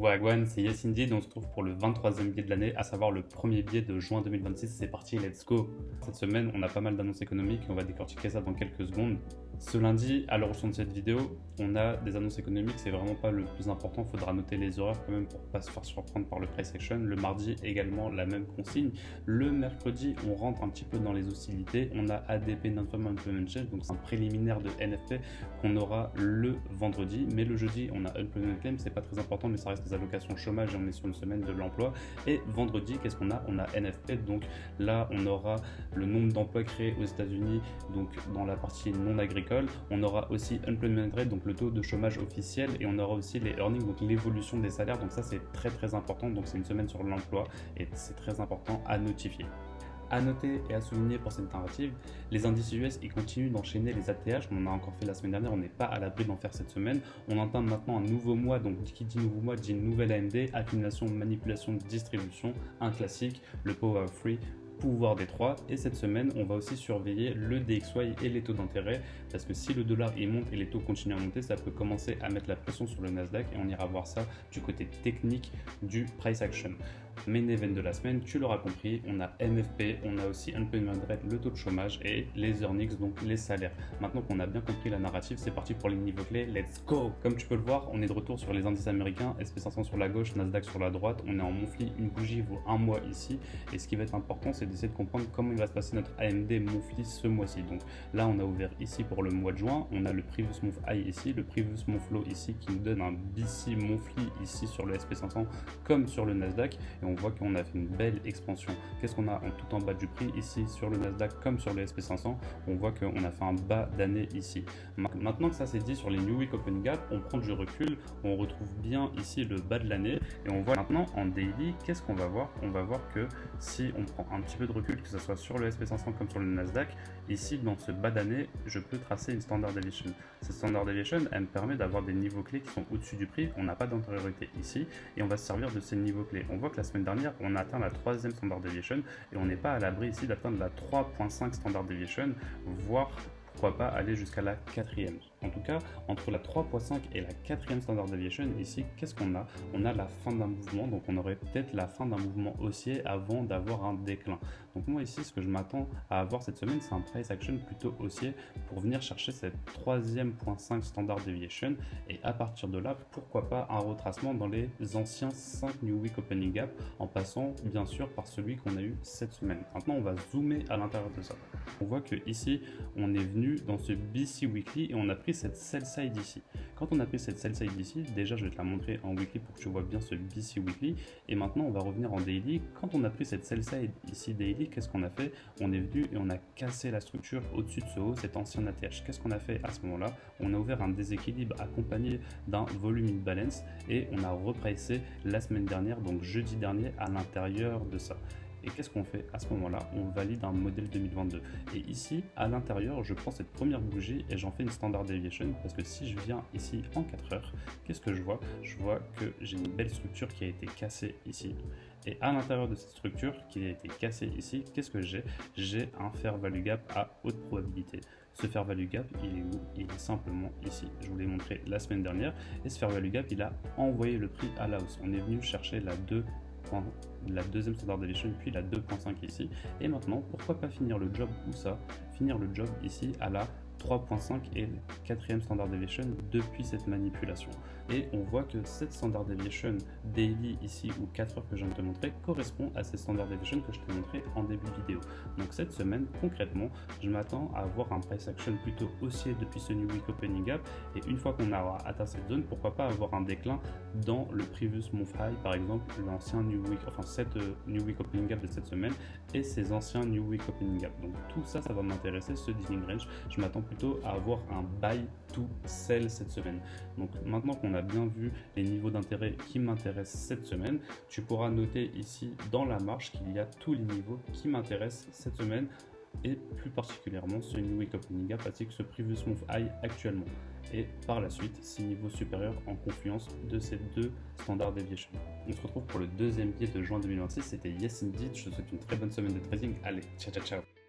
Wagwan, c'est Yes Indeed, on se retrouve pour le 23e biais de l'année, à savoir le premier biais de juin 2026. C'est parti, let's go. Cette semaine, on a pas mal d'annonces économiques et on va décortiquer ça dans quelques secondes. Ce lundi, à l'heure où je tourne cette vidéo, on a des annonces économiques, c'est vraiment pas le plus important, il faudra noter les horaires quand même pour pas se faire surprendre par le price action. Le mardi, également la même consigne. Le mercredi, on rentre un petit peu dans les hostilités, on a ADP Non-Farm Employment Change, donc c'est un préliminaire de NFP qu'on aura le vendredi, mais le jeudi, on a Unemployment Claim, c'est pas très important, mais ça reste des allocations chômage et on est sur une semaine de l'emploi. Et vendredi, qu'est-ce qu'on a? On a NFP, donc là, on aura le nombre d'emplois créés aux États-Unis, donc dans la partie non agricole. On aura aussi Unemployment Rate, donc le taux de chômage officiel, et on aura aussi les earnings, donc l'évolution des salaires. Donc ça, c'est très important. Donc c'est une semaine sur l'emploi et c'est très important à notifier. À noter et à souligner pour cette narrative, les indices US ils continuent d'enchaîner les ATH, on en a encore fait la semaine dernière, on n'est pas à l'abri d'en faire cette semaine. On entame maintenant un nouveau mois, donc qui dit nouveau mois dit une nouvelle AMD, accumulation, manipulation, distribution, un classique, le Power of Free, pouvoir des 3. Et cette semaine, on va aussi surveiller le DXY et les taux d'intérêt, parce que si le dollar il monte et les taux continuent à monter, ça peut commencer à mettre la pression sur le Nasdaq et on ira voir ça du côté technique du price action. Main event de la semaine, tu l'auras compris, on a NFP, on a aussi Unemployment Rate, le taux de chômage et les earnings, donc les salaires. Maintenant qu'on a bien compris la narrative, c'est parti pour les niveaux clés, let's go! Comme tu peux le voir, on est de retour sur les indices américains, SP500 sur la gauche, Nasdaq sur la droite, on est en monthly, une bougie vaut un mois ici, et ce qui va être important, c'est d'essayer de comprendre comment il va se passer notre AMD monthly ce mois-ci. Donc là, on a ouvert ici pour le mois de juin, on a le previous month high ici, le previous month low ici, qui nous donne un BC monthly ici sur le SP500 comme sur le Nasdaq, et on voit qu'on a fait une belle expansion. Qu'est-ce qu'on a en tout en bas du prix ici sur le Nasdaq comme sur le SP500? On voit qu'on a fait un bas d'année ici. Maintenant que ça c'est dit sur les New Week Open Gap, on prend du recul, on retrouve bien ici le bas de l'année et on voit maintenant en daily, qu'est-ce qu'on va voir? On va voir que si on prend un petit peu de recul, que ce soit sur le SP500 comme sur le Nasdaq, ici dans ce bas d'année, je peux tracer une standard deviation. Cette standard deviation, elle me permet d'avoir des niveaux clés qui sont au-dessus du prix. On n'a pas d'antériorité ici et on va se servir de ces niveaux clés. On voit que la semaine dernière, on a atteint la 3e standard deviation et on n'est pas à l'abri ici d'atteindre la 3.5 standard deviation, voire pourquoi pas aller jusqu'à la 4e. En tout cas, entre la 3.5 et la 4e standard deviation, ici, qu'est-ce qu'on a? On a la fin d'un mouvement, donc on aurait peut-être la fin d'un mouvement haussier avant d'avoir un déclin. Donc moi ici, ce que je m'attends à avoir cette semaine, c'est un price action plutôt haussier pour venir chercher cette 3e.5 standard deviation et à partir de là, pourquoi pas un retracement dans les anciens 5 New Week Opening Gap en passant bien sûr par celui qu'on a eu cette semaine. Maintenant, on va zoomer à l'intérieur de ça. On voit que ici, on est venu dans ce BC Weekly et on a pris cette sell side ici. Quand on a pris cette sell side ici, déjà je vais te la montrer en weekly pour que tu vois bien ce BC Weekly et maintenant on va revenir en daily. Quand on a pris cette sell side ici daily, qu'est-ce qu'on a fait? On est venu et on a cassé la structure au-dessus de ce haut, cet ancien ATH. Qu'est-ce qu'on a fait à ce moment-là? On a ouvert un déséquilibre accompagné d'un volume imbalance et on a repricé la semaine dernière, donc jeudi dernier, à l'intérieur de ça. Et qu'est-ce qu'on fait à ce moment-là? On valide un modèle 2022. Et ici, à l'intérieur, je prends cette première bougie et j'en fais une standard deviation parce que si je viens ici en 4 heures, qu'est-ce que je vois? Je vois que j'ai une belle structure qui a été cassée ici. Et à l'intérieur de cette structure qui a été cassée ici, qu'est-ce que j'ai? J'ai un fair value gap à haute probabilité. Ce fair value gap, il est où? Il est simplement ici. Je vous l'ai montré la semaine dernière. Et ce fair value gap, il a envoyé le prix à la hausse. On est venu chercher la 2e standard deviation puis la 2.5 ici et maintenant pourquoi pas finir le job où ça, finir le job ici à la 3.5 et 4e standard deviation depuis cette manipulation. Et on voit que cette standard deviation daily ici ou 4 heures que je viens de te montrer correspond à cette standard deviation que je t'ai montré en début de vidéo. Donc cette semaine concrètement je m'attends à avoir un price action plutôt haussier depuis ce New Week Opening Gap et une fois qu'on aura atteint cette zone, pourquoi pas avoir un déclin dans le previous month high, par exemple l'ancien New Week, enfin cette New Week Opening Gap de cette semaine et ces anciens New Week Opening Gap. Donc tout ça, ça va m'intéresser, ce dealing range. Je m'attends plutôt à avoir un buy to sell cette semaine. Donc maintenant qu'on a bien vu les niveaux d'intérêt qui m'intéressent cette semaine, tu pourras noter ici dans la marge qu'il y a tous les niveaux qui m'intéressent cette semaine et plus particulièrement ce New Week Opening Gap ainsi que ce Previous Month High actuellement. Et par la suite, ces niveaux supérieurs en confluence de ces deux standard deviations. On se retrouve pour le deuxième biais de juin 2026. C'était Yes Indeed. Je te souhaite une très bonne semaine de trading. Allez, ciao ciao ciao.